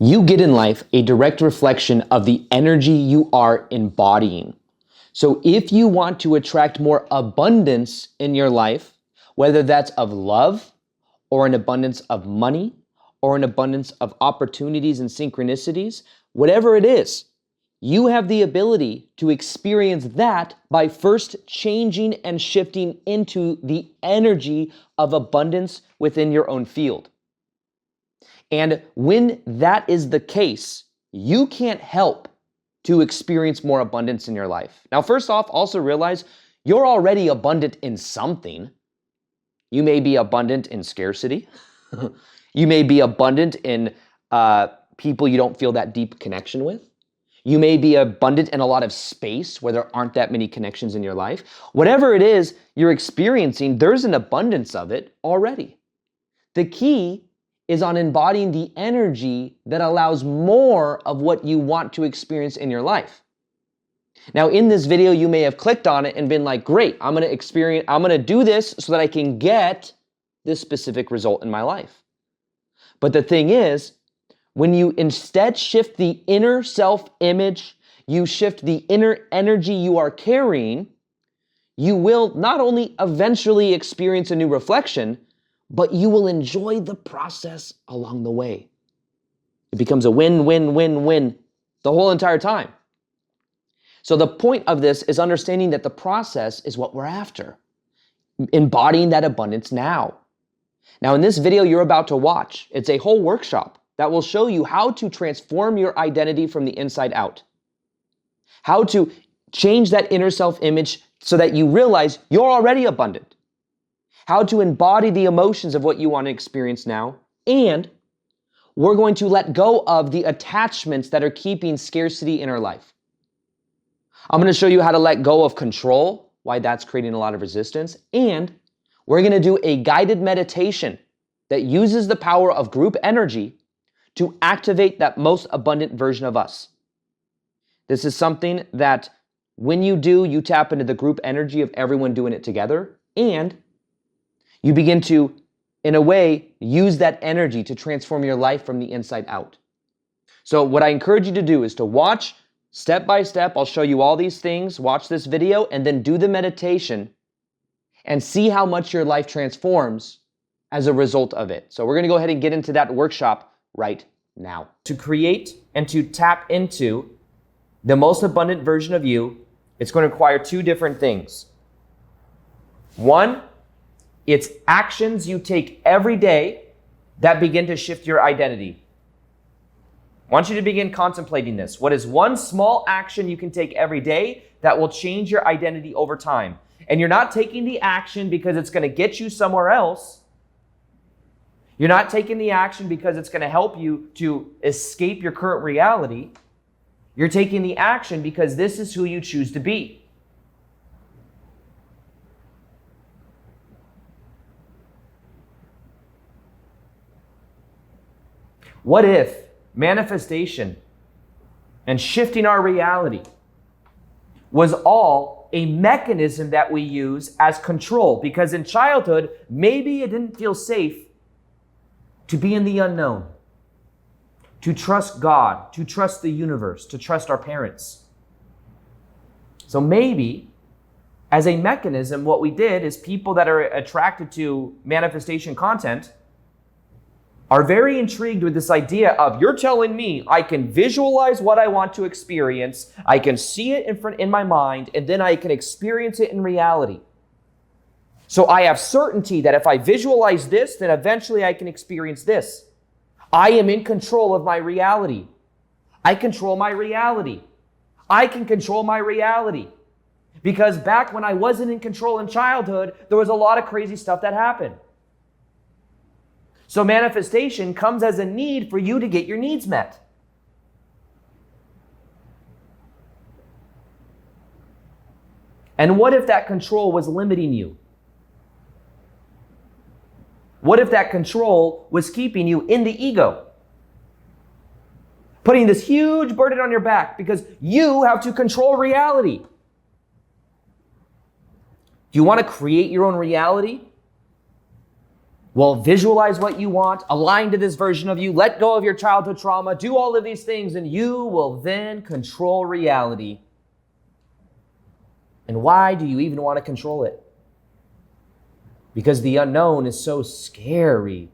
You get in life a direct reflection of the energy you are embodying. So if you want to attract more abundance in your life, whether that's of love or an abundance of money or an abundance of opportunities and synchronicities, whatever it is, you have the ability to experience that by first changing and shifting into the energy of abundance within your own field. And when that is the case, you can't help to experience more abundance in your life. Now, first off, also realize you're already abundant in something. You may be abundant in scarcity. You may be abundant in people you don't feel that deep connection with. You may be abundant in a lot of space where there aren't that many connections in your life. Whatever it is you're experiencing, there's an abundance of it already. The key is on embodying the energy that allows more of what you want to experience in your life. Now, in this video, you may have clicked on it and been like, great, I'm gonna do this so that I can get this specific result in my life. But the thing is, when you instead shift the inner self-image, you shift the inner energy you are carrying, you will not only eventually experience a new reflection, but you will enjoy the process along the way. It becomes a win, win, win, win the whole entire time. So the point of this is understanding that the process is what we're after, embodying that abundance now. Now, in this video you're about to watch, it's a whole workshop that will show you how to transform your identity from the inside out, how to change that inner self-image so that you realize you're already abundant, how to embody the emotions of what you want to experience now, and we're going to let go of the attachments that are keeping scarcity in our life. I'm going to show you how to let go of control, why that's creating a lot of resistance, and we're going to do a guided meditation that uses the power of group energy to activate that most abundant version of us. This is something that when you do, you tap into the group energy of everyone doing it together, and you begin to, in a way, use that energy to transform your life from the inside out. So what I encourage you to do is to watch step by step. I'll show you all these things, watch this video, and then do the meditation and see how much your life transforms as a result of it. So we're gonna go ahead and get into that workshop right now. To create and to tap into the most abundant version of you, it's going to require two different things. One, it's actions you take every day that begin to shift your identity. I want you to begin contemplating this. What is one small action you can take every day that will change your identity over time? And you're not taking the action because it's going to get you somewhere else. You're not taking the action because it's going to help you to escape your current reality. You're taking the action because this is who you choose to be. What if manifestation and shifting our reality was all a mechanism that we use as control? Because in childhood, maybe it didn't feel safe to be in the unknown, to trust God, to trust the universe, to trust our parents. So maybe as a mechanism, what we did is people that are attracted to manifestation content are very intrigued with this idea of, you're telling me I can visualize what I want to experience, I can see it in my mind, and then I can experience it in reality. So I have certainty that if I visualize this, then eventually I can experience this. I am in control of my reality. I control my reality. I can control my reality. Because back when I wasn't in control in childhood, there was a lot of crazy stuff that happened. So manifestation comes as a need for you to get your needs met. And what if that control was limiting you? What if that control was keeping you in the ego? Putting this huge burden on your back because you have to control reality. Do you want to create your own reality? will visualize what you want, align to this version of you, let go of your childhood trauma, do all of these things, and you will then control reality. And why do you even want to control it? Because the unknown is so scary.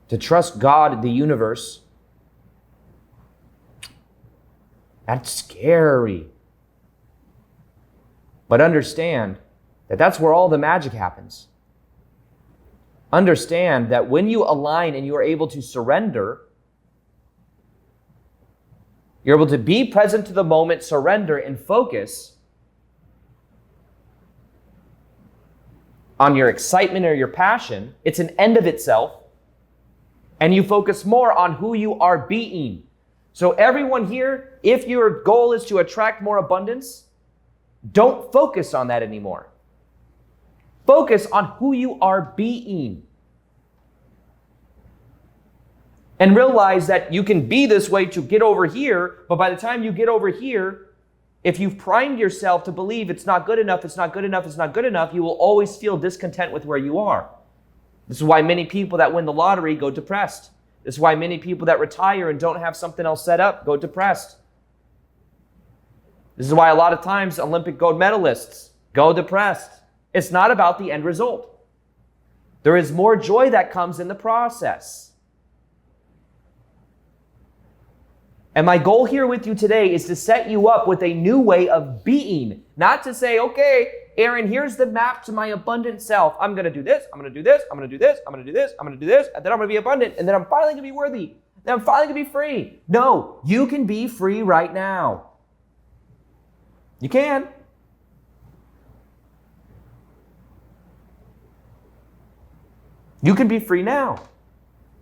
To trust God, the universe, that's scary. But understand that that's where all the magic happens. Understand that when you align and you are able to surrender, you're able to be present to the moment, surrender, and focus on your excitement or your passion. It's an end of itself. And you focus more on who you are being. So everyone here, if your goal is to attract more abundance, don't focus on that anymore. Focus on who you are being. And realize that you can be this way to get over here, but by the time you get over here, if you've primed yourself to believe it's not good enough, it's not good enough, it's not good enough, you will always feel discontent with where you are. This is why many people that win the lottery go depressed. This is why many people that retire and don't have something else set up go depressed. This is why a lot of times Olympic gold medalists go depressed. It's not about the end result. There is more joy that comes in the process. And my goal here with you today is to set you up with a new way of being. Not to say, okay, Aaron, here's the map to my abundant self. I'm going to do this, I'm going to do this, I'm going to do this, I'm going to do this, I'm going to do this, and then I'm going to be abundant, and then I'm finally going to be worthy. Then I'm finally going to be free. No, you can be free right now. You can. You can be free now.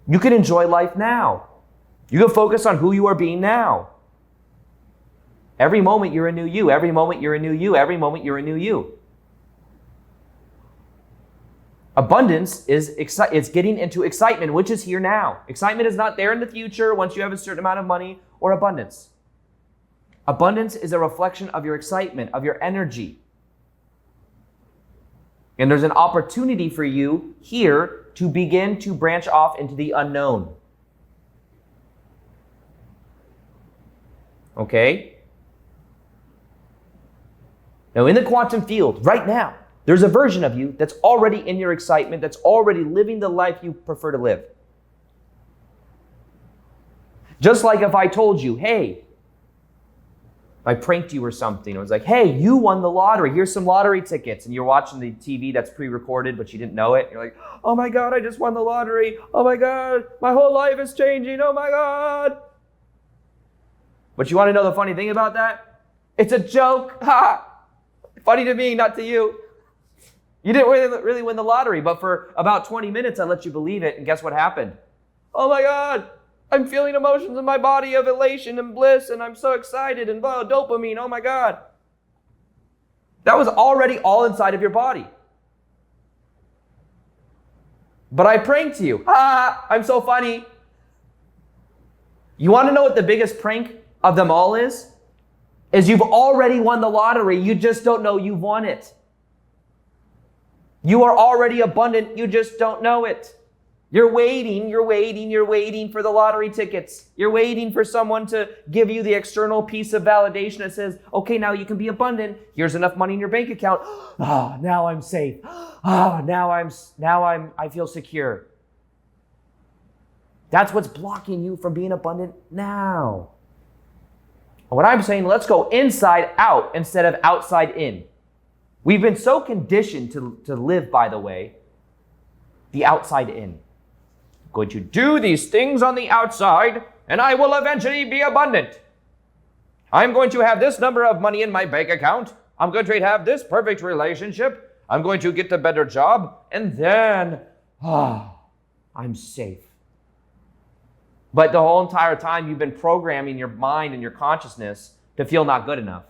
You can enjoy life now. You can focus on who you are being now. Every moment you're a new you. Every moment you're a new you. Every moment you're a new you. Abundance is getting into excitement, which is here now. Excitement is not there in the future once you have a certain amount of money or abundance. Abundance is a reflection of your excitement, of your energy. And there's an opportunity for you here to begin to branch off into the unknown. Okay? Now, in the quantum field, right now, there's a version of you that's already in your excitement, that's already living the life you prefer to live. Just like if I told you, hey, I pranked you or something. It was like, hey, you won the lottery. Here's some lottery tickets. And you're watching the TV that's pre-recorded, but you didn't know it. You're like, oh my God, I just won the lottery. Oh my God, my whole life is changing. Oh my God. But you want to know the funny thing about that? It's a joke. Ha! Funny to me, not to you. You didn't really win the lottery, but for about 20 minutes, I let you believe it. And guess what happened? Oh my God, I'm feeling emotions in my body of elation and bliss, and I'm so excited, and dopamine, oh my God. That was already all inside of your body. But I pranked you. Ha! I'm so funny. You want to know what the biggest prank of them all is you've already won the lottery. You just don't know you've won it. You are already abundant. You just don't know it. You're waiting for the lottery tickets. You're waiting for someone to give you the external piece of validation that says, okay, now you can be abundant. Here's enough money in your bank account. Ah, now I'm safe. Ah, now I feel secure. That's what's blocking you from being abundant now. What I'm saying, let's go inside out instead of outside in. We've been so conditioned to live, by the way, the outside in. I'm going to do these things on the outside, and I will eventually be abundant. I'm going to have this number of money in my bank account. I'm going to have this perfect relationship. I'm going to get the better job, and then, I'm safe. But the whole entire time you've been programming your mind and your consciousness to feel not good enough.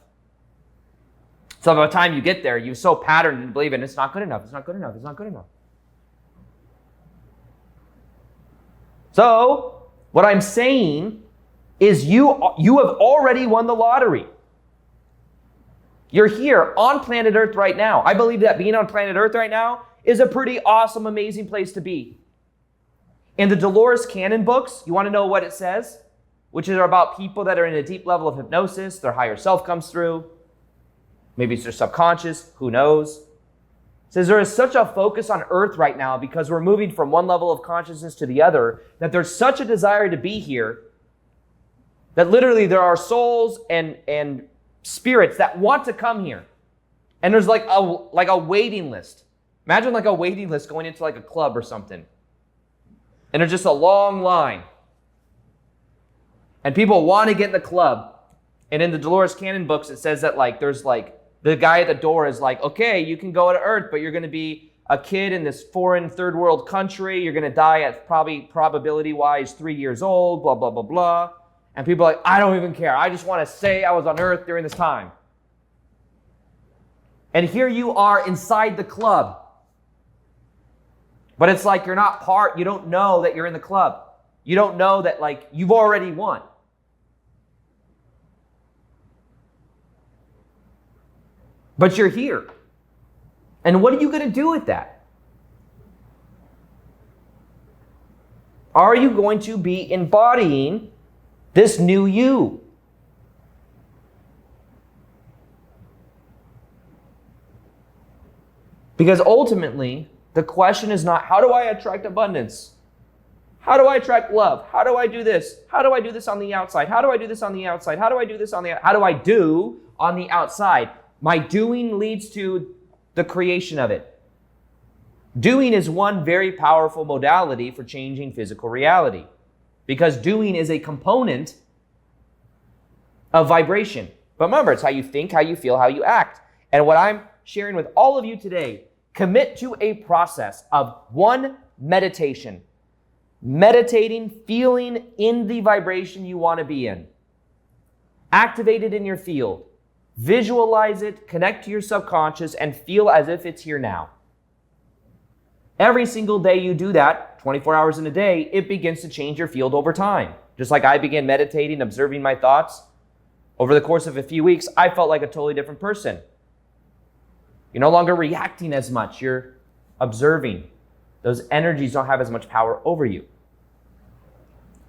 So by the time you get there, you're so patterned and believing it's not good enough, it's not good enough, it's not good enough. So what I'm saying is you have already won the lottery. You're here on planet Earth right now. I believe that being on planet Earth right now is a pretty awesome, amazing place to be. In the Dolores Cannon books, you want to know what it says? Which are about people that are in a deep level of hypnosis, their higher self comes through. Maybe it's their subconscious, who knows? It says there is such a focus on earth right now because we're moving from one level of consciousness to the other, that there's such a desire to be here that literally there are souls and spirits that want to come here. And there's like a waiting list. Imagine like a waiting list going into like a club or something. And there's just a long line. And people want to get in the club. And in the Dolores Cannon books, it says that like there's like the guy at the door is like, okay, you can go to Earth, but you're going to be a kid in this foreign third world country. You're going to die at probability-wise 3 years old, blah, blah, blah, blah. And people are like, I don't even care. I just want to say I was on Earth during this time. And here you are inside the club. But it's like you're not part, you don't know that you're in the club. You don't know that like you've already won. But you're here. And what are you going to do with that? Are you going to be embodying this new you? Because ultimately, the question is not, how do I attract abundance? How do I attract love? How do I do this? How do I do this on the outside? How do I do this on the outside? How do I do this on the outside? How do I do on the outside? My doing leads to the creation of it. Doing is one very powerful modality for changing physical reality, because doing is a component of vibration. But remember, it's how you think, how you feel, how you act. And what I'm sharing with all of you today, commit to a process of one, meditation. Meditating, feeling in the vibration you want to be in. Activate it in your field. Visualize it, connect to your subconscious, and feel as if it's here now. Every single day you do that, 24 hours in a day, it begins to change your field over time. Just like I began meditating, observing my thoughts, over the course of a few weeks, I felt like a totally different person. You're no longer reacting as much, you're observing. Those energies don't have as much power over you.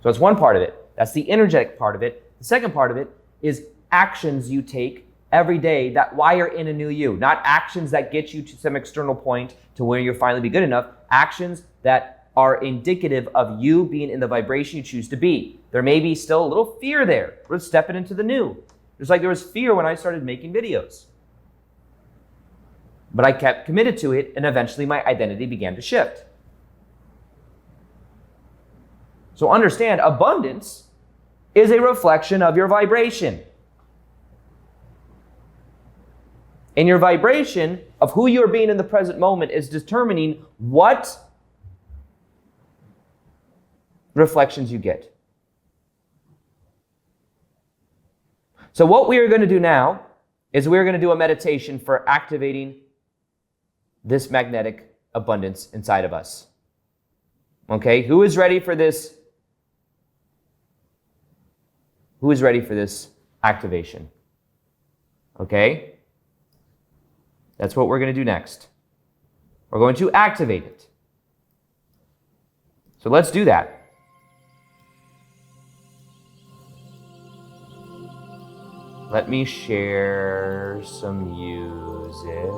So that's one part of it. That's the energetic part of it. The second part of it is actions you take every day that wire in a new you. Not actions that get you to some external point to where you'll finally be good enough. Actions that are indicative of you being in the vibration you choose to be. There may be still a little fear there. We're stepping into the new. Just like there was fear when I started making videos. But I kept committed to it, and eventually my identity began to shift. So understand, abundance is a reflection of your vibration. And your vibration of who you're being in the present moment is determining what reflections you get. So what we are going to do now is we're going to do a meditation for activating this magnetic abundance inside of us. Okay, who is ready for this? Who is ready for this activation? Okay? That's what we're going to do next. We're going to activate it. So let's do that. Let me share some music.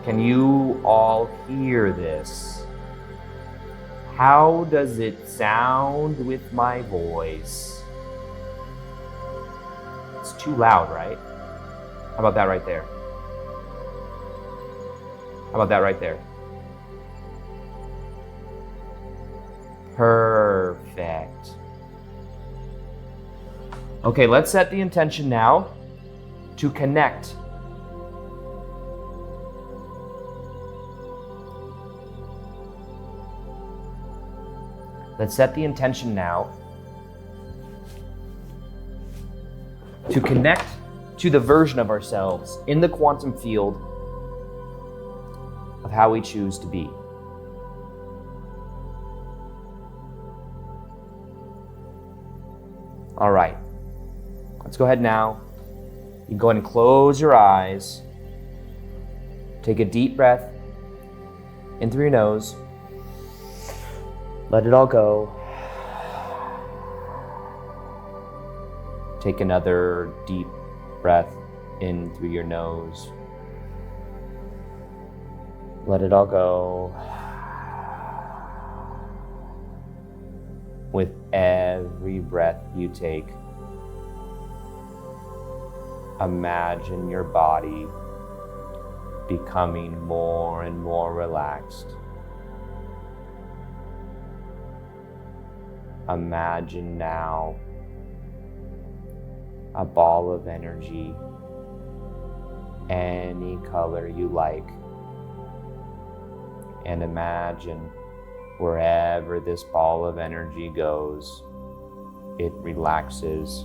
Can you all hear this? How does it sound with my voice? It's too loud, right? How about that right there? How about that right there? Perfect. Okay, let's set the intention now to connect. Let's set the intention now to connect to the version of ourselves in the quantum field of how we choose to be. All right, let's go ahead now. You can go ahead and close your eyes. Take a deep breath in through your nose. Let it all go. Take another deep breath in through your nose. Let it all go. With every breath you take, imagine your body becoming more and more relaxed. Imagine now a ball of energy, any color you like, and imagine wherever this ball of energy goes, it relaxes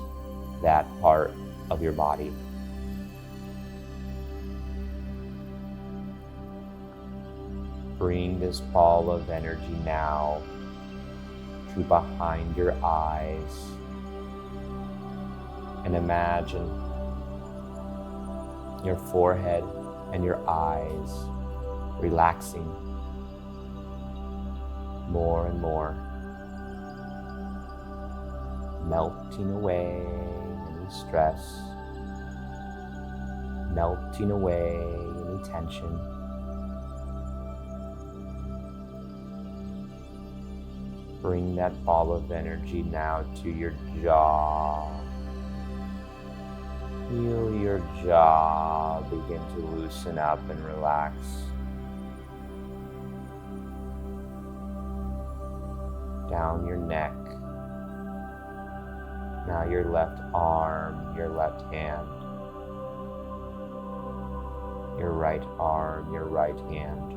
that part of your body. Bring this ball of energy now to behind your eyes and imagine your forehead and your eyes relaxing more and more, melting away any stress, melting away any tension. Bring that ball of energy now to your jaw. Feel your jaw begin to loosen up and relax. Down your neck. Now your left arm, your left hand, your right arm, your right hand.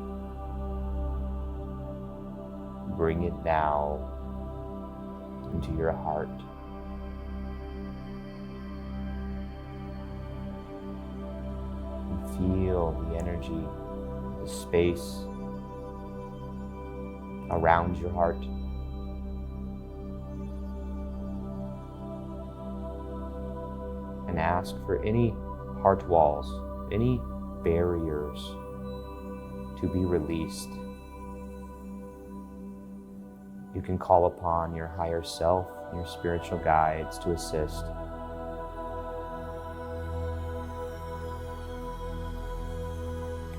Bring it now into your heart. And feel the energy, the space around your heart. And ask for any heart walls, any barriers to be released. You can call upon your higher self, your spiritual guides to assist.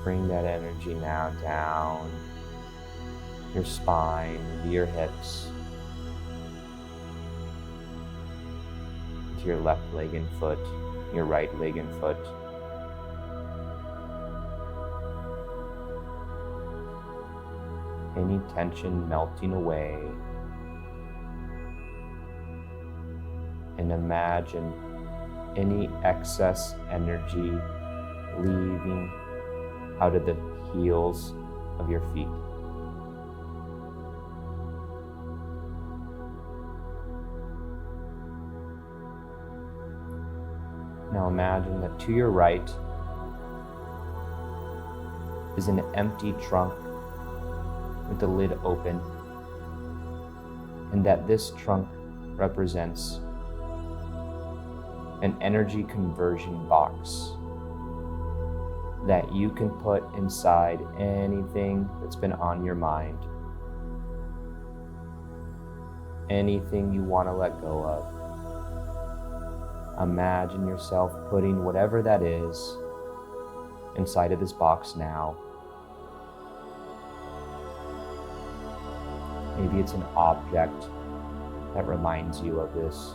Bring that energy now down your spine, to your hips, to your left leg and foot, your right leg and foot. Any tension melting away. And imagine any excess energy leaving out of the heels of your feet. Now imagine that to your right is an empty trunk with the lid open, and that this trunk represents an energy conversion box that you can put inside anything that's been on your mind, anything you want to let go of. Imagine yourself putting whatever that is inside of this box now. Maybe it's an object that reminds you of this.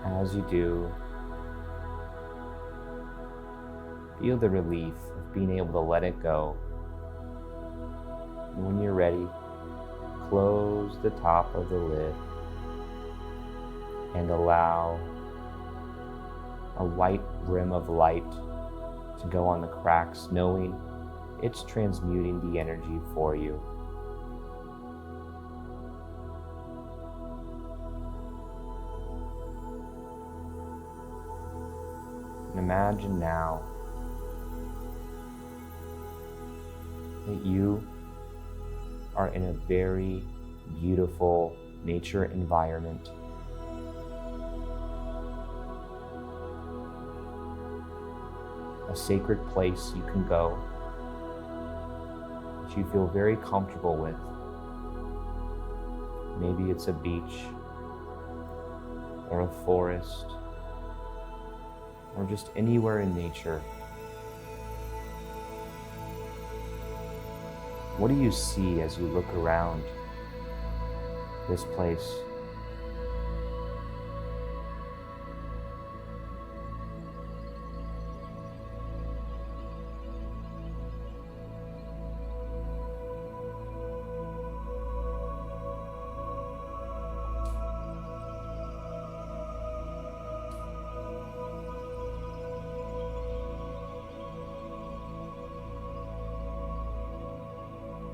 As you do, feel the relief of being able to let it go. And when you're ready, close the top of the lid and allow a white rim of light to go on the cracks, knowing it's transmuting the energy for you. And imagine now that you are in a very beautiful nature environment. a sacred place you can go that you feel very comfortable with. Maybe it's a beach or a forest or just anywhere in nature. What do you see as you look around this place?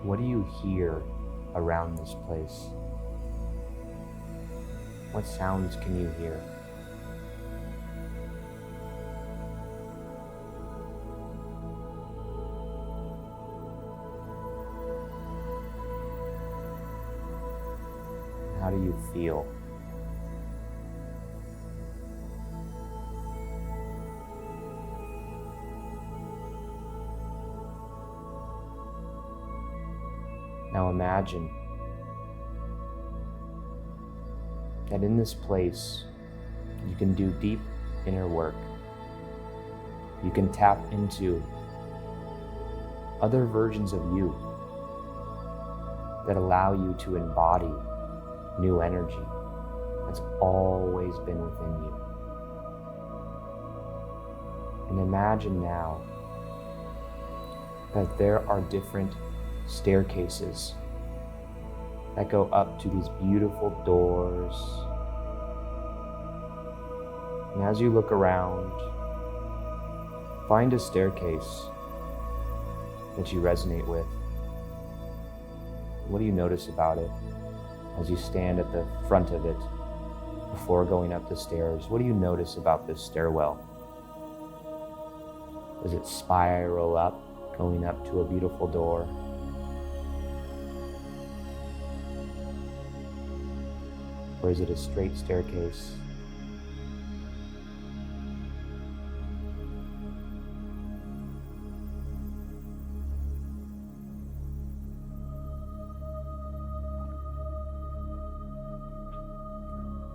What do you hear around this place? What sounds can you hear? How do you feel? Now imagine that in this place, you can do deep inner work. You can tap into other versions of you that allow you to embody new energy that's always been within you. And imagine now that there are different staircases that go up to these beautiful doors. And as you look around, find a staircase that you resonate with. What do you notice about it as you stand at the front of it before going up the stairs? What do you notice about this stairwell? Does it spiral up, going up to a beautiful door? Or is it a straight staircase?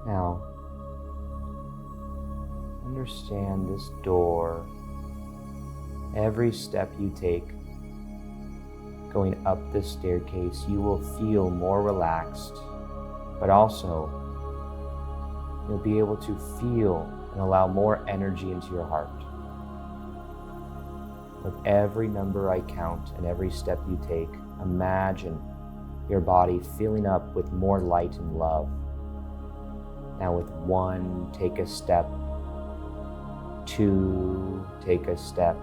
Now, understand this door. Every step you take going up this staircase, you will feel more relaxed, but also you'll be able to feel and allow more energy into your heart. With every number I count and every step you take, imagine your body filling up with more light and love. Now with 1, take a step. 2, take a step.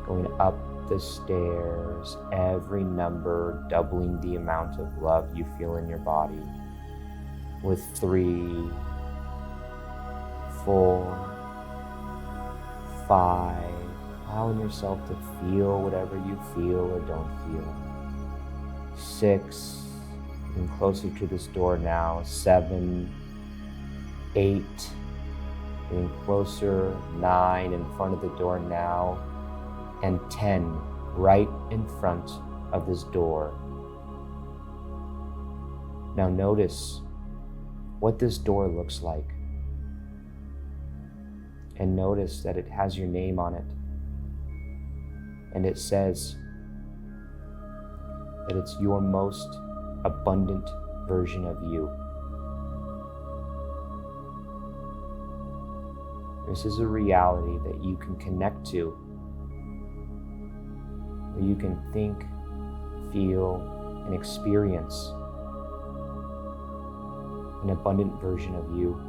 Going up the stairs, every number doubling the amount of love you feel in your body. With 3, 4, 5, allowing yourself to feel whatever you feel or don't feel. 6, getting closer to this door now. 7, 8, getting closer. 9, in front of the door now. And 10, right in front of this door. Now notice what this door looks like. And notice that it has your name on it. And it says that it's your most abundant version of you. This is a reality that you can connect to, where you can think, feel, and experience an abundant version of you,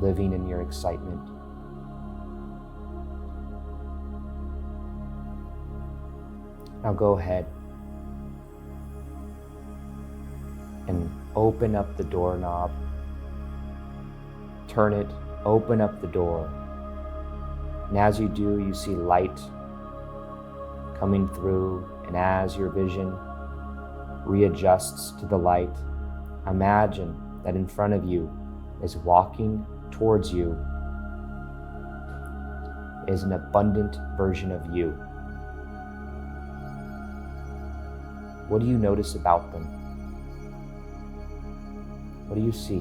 living in your excitement. Now go ahead and open up the doorknob. Turn it, open up the door. And as you do, you see light coming through, and as your vision readjusts to the light, imagine that in front of you is walking towards you is an abundant version of you. What do you notice about them? What do you see?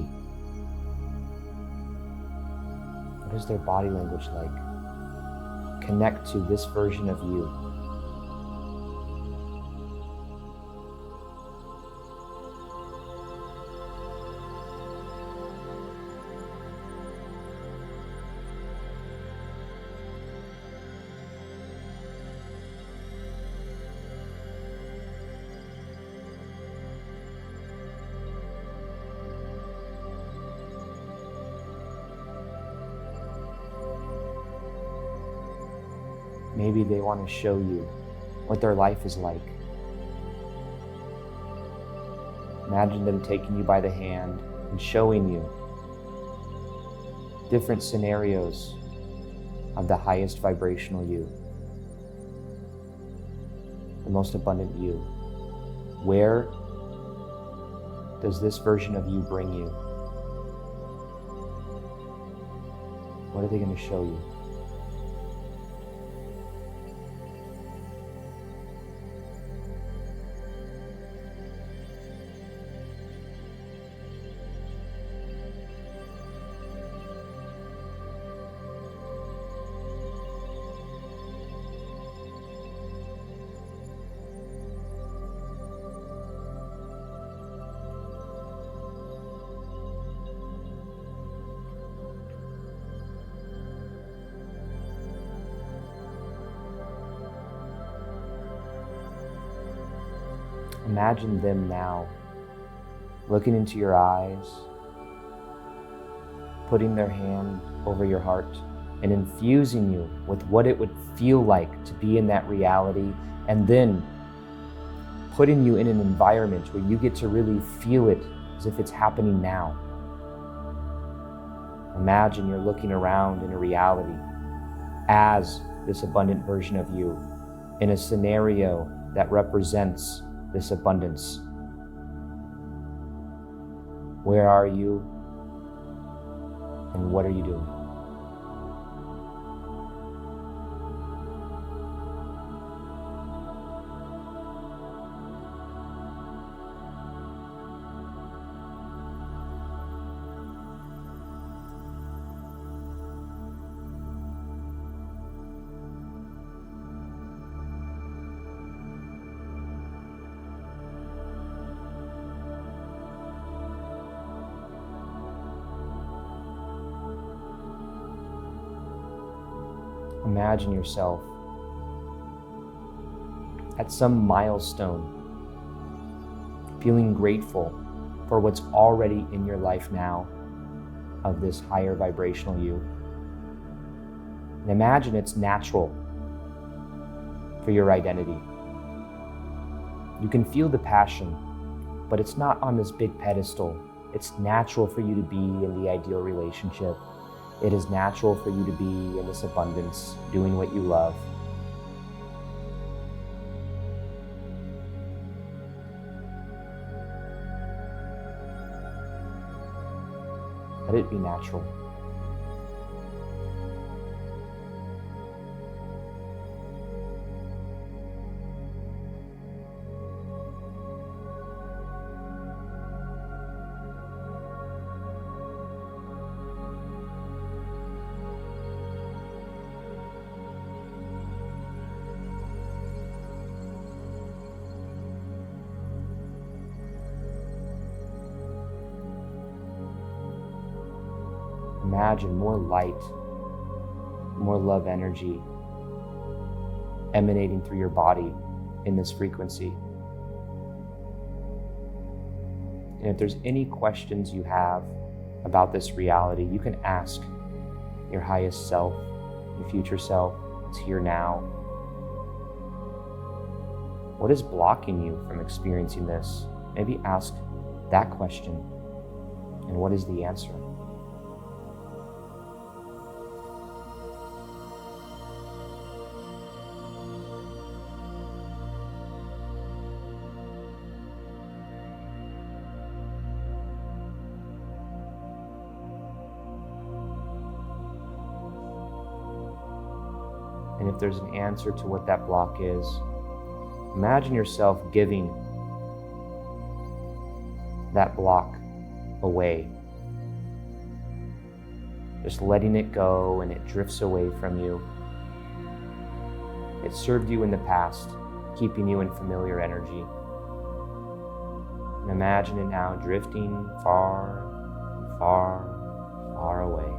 What is their body language like? Connect to this version of you. Maybe they want to show you what their life is like. Imagine them taking you by the hand and showing you different scenarios of the highest vibrational you, the most abundant you. Where does this version of you bring you? What are they going to show you? Imagine them now looking into your eyes, putting their hand over your heart and infusing you with what it would feel like to be in that reality, and then putting you in an environment where you get to really feel it as if it's happening now. Imagine you're looking around in a reality as this abundant version of you in a scenario that represents this abundance. Where are you and what are you doing? Imagine yourself at some milestone, feeling grateful for what's already in your life now of this higher vibrational you. And imagine it's natural for your identity. You can feel the passion, but it's not on this big pedestal. It's natural for you to be in the ideal relationship. It is natural for you to be in this abundance, doing what you love. Let it be natural. Imagine more light, more love energy emanating through your body in this frequency. And if there's any questions you have about this reality, you can ask your highest self, your future self. It's here now. What is blocking you from experiencing this? Maybe ask that question. And what is the answer? And if there's an answer to what that block is, imagine yourself giving that block away. Just letting it go, and it drifts away from you. It served you in the past, keeping you in familiar energy. And imagine it now drifting far, far, far away.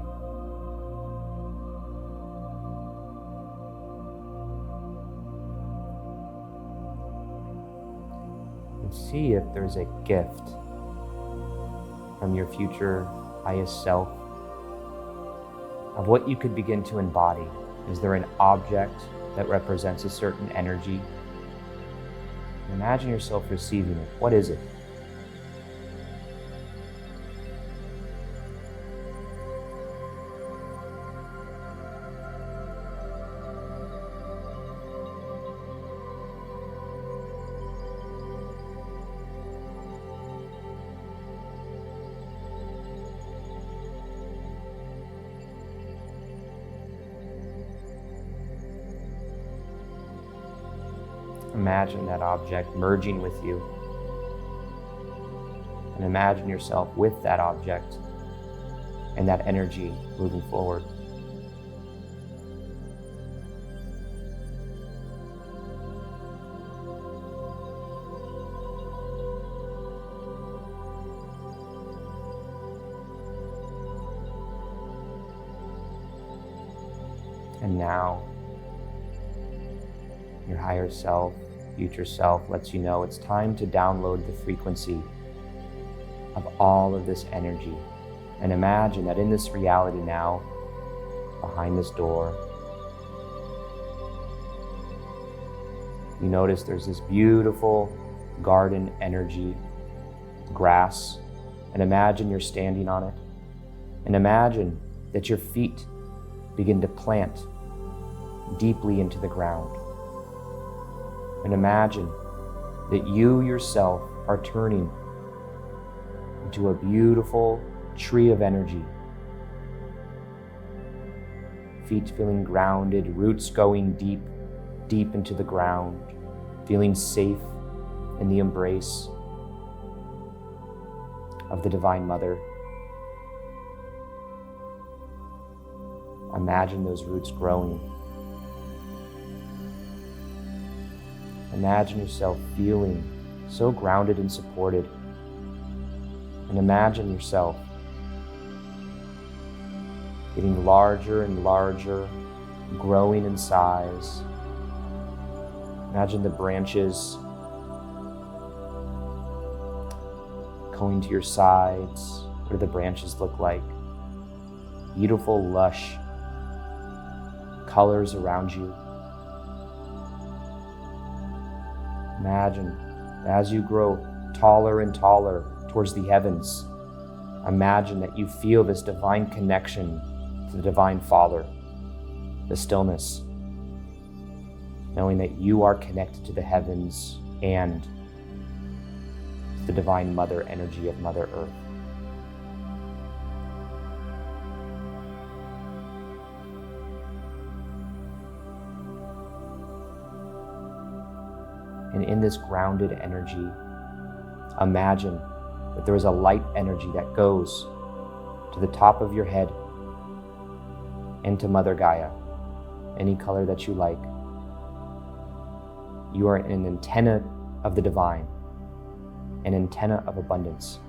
And see if there's a gift from your future highest self of what you could begin to embody. Is there an object that represents a certain energy? Imagine yourself receiving it. What is it? Imagine that object merging with you. And imagine yourself with that object and that energy moving forward. And now, your higher self, future self, lets you know it's time to download the frequency of all of this energy. And imagine that in this reality now, behind this door, you notice there's this beautiful garden energy, grass, and imagine you're standing on it. And imagine that your feet begin to plant deeply into the ground. And imagine that you yourself are turning into a beautiful tree of energy. Feet feeling grounded, roots going deep, deep into the ground, feeling safe in the embrace of the Divine Mother. Imagine those roots growing. Imagine yourself feeling so grounded and supported. And imagine yourself getting larger and larger, growing in size. Imagine the branches going to your sides. What do the branches look like? Beautiful, lush colors around you. Imagine as you grow taller and taller towards the heavens, imagine that you feel this divine connection to the Divine Father, the stillness, knowing that you are connected to the heavens and to the Divine Mother energy of Mother Earth. And in this grounded energy, imagine that there is a light energy that goes to the top of your head into Mother Gaia, any color that you like. You are an antenna of the divine, an antenna of abundance.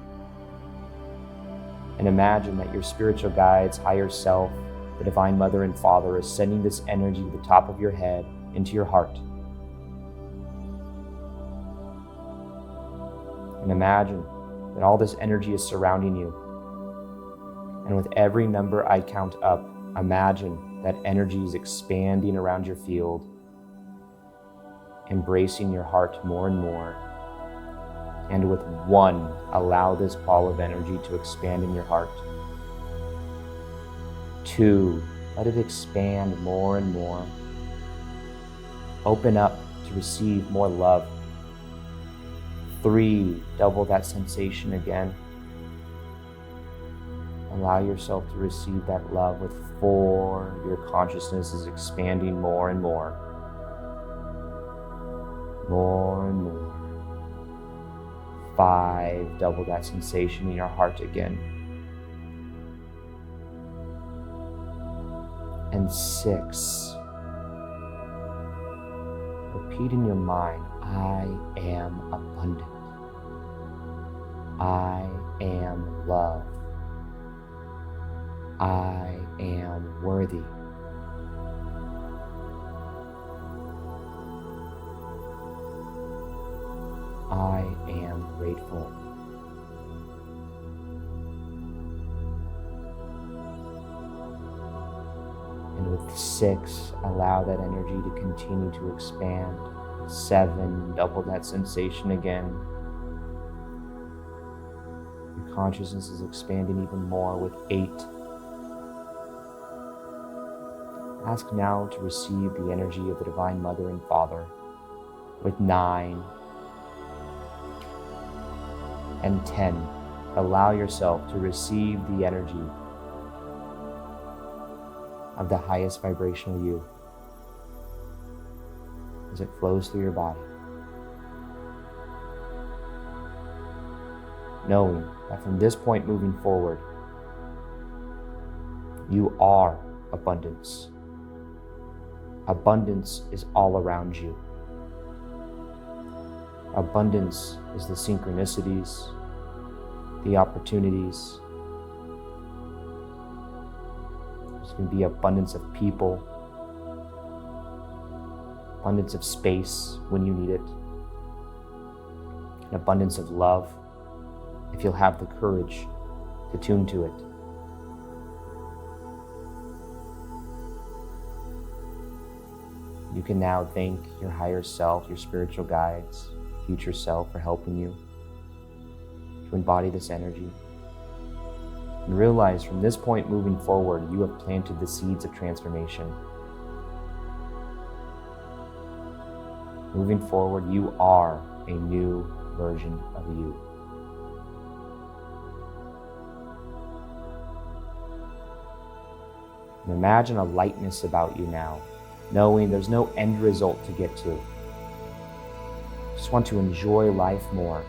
And imagine that your spiritual guides, higher self, the Divine Mother and Father is sending this energy to the top of your head into your heart. And imagine that all this energy is surrounding you. And with every number I count up, imagine that energy is expanding around your field, embracing your heart more and more. And with 1, allow this ball of energy to expand in your heart. 2, let it expand more and more. Open up to receive more love. 3, double that sensation again. Allow yourself to receive that love. With 4, you're consciousness is expanding more and more. More and more. 5, double that sensation in your heart again. And 6, repeat in your mind, I am abundant. I am love. I am worthy. I am grateful. And with 6, allow that energy to continue to expand. 7, double that sensation again. Your consciousness is expanding even more with 8. Ask now to receive the energy of the Divine Mother and Father with 9. And 10, allow yourself to receive the energy of the highest vibrational you as it flows through your body. Knowing that from this point moving forward, you are abundance. Abundance is all around you. Abundance is the synchronicities, the opportunities. There's going to be abundance of people, abundance of space when you need it, an abundance of love if you'll have the courage to tune to it. You can now thank your higher self, your spiritual guides, future self for helping you to embody this energy. And realize from this point moving forward, you have planted the seeds of transformation. Moving forward, you are a new version of you. And imagine a lightness about you now, knowing there's no end result to get to. Just want to enjoy life more.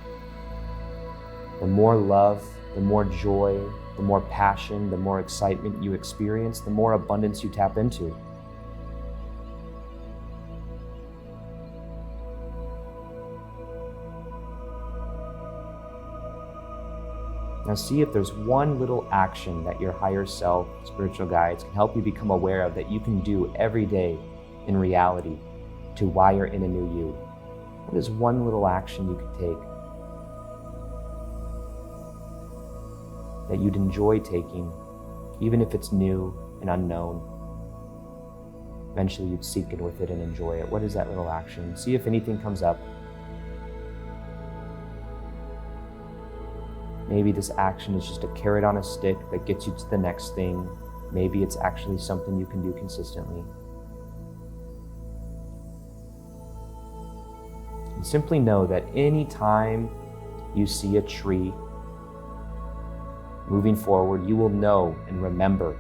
The more love, the more joy, the more passion, the more excitement you experience, the more abundance you tap into. Now see if there's one little action that your higher self, spiritual guides, can help you become aware of that you can do every day in reality to wire in a new you. What is one little action you could take that you'd enjoy taking, even if it's new and unknown? Eventually you'd seek in with it and enjoy it. What is that little action? See if anything comes up. Maybe this action is just a carrot on a stick that gets you to the next thing. Maybe it's actually something you can do consistently. And simply know that any time you see a tree moving forward, you will know and remember,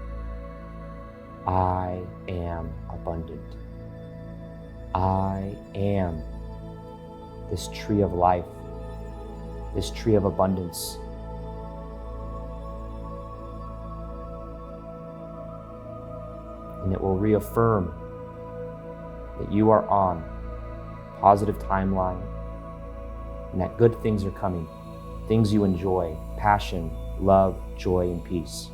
I am abundant. I am this tree of life, this tree of abundance. And it will reaffirm that you are on a positive timeline and that good things are coming, things you enjoy, passion, love, joy, and peace.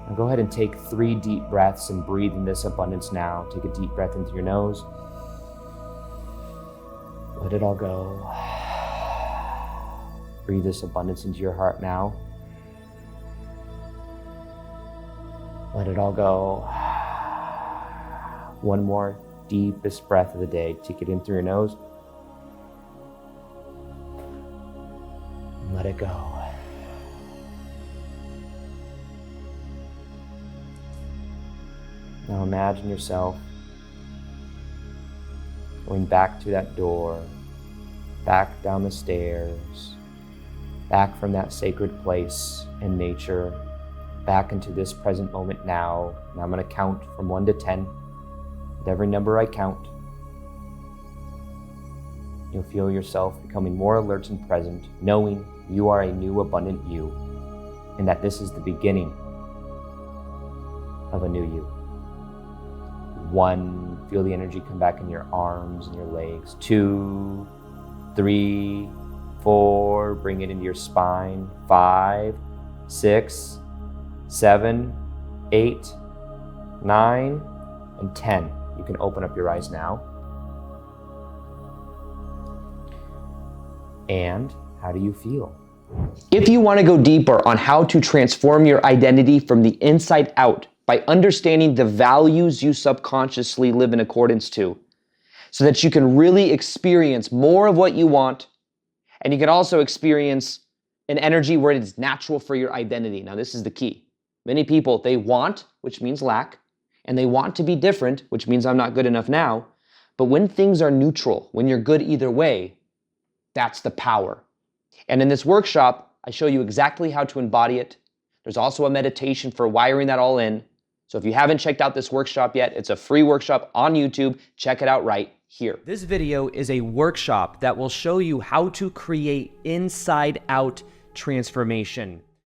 Now go ahead and take 3 deep breaths and breathe in this abundance now. Take a deep breath into your nose. Let it all go. Breathe this abundance into your heart now. Let it all go. One more deepest breath of the day. Take it in through your nose. And let it go. Now imagine yourself going back to that door, back down the stairs, back from that sacred place in nature, back into this present moment now. And I'm going to count from 1 to 10. With every number I count, you'll feel yourself becoming more alert and present, knowing you are a new abundant you, and that this is the beginning of a new you. 1, feel the energy come back in your arms and your legs. 2, 3, 4, bring it into your spine. 5, 6, 7, 8, 9, and 10. You can open up your eyes now. And how do you feel? If you want to go deeper on how to transform your identity from the inside out by understanding the values you subconsciously live in accordance to, so that you can really experience more of what you want, and you can also experience an energy where it is natural for your identity. Now, this is the key. Many people, they want, which means lack, and they want to be different, which means I'm not good enough now. But when things are neutral, when you're good either way, that's the power. And in this workshop, I show you exactly how to embody it. There's also a meditation for wiring that all in. So if you haven't checked out this workshop yet, it's a free workshop on YouTube. Check it out right here. This video is a workshop that will show you how to create inside out transformation.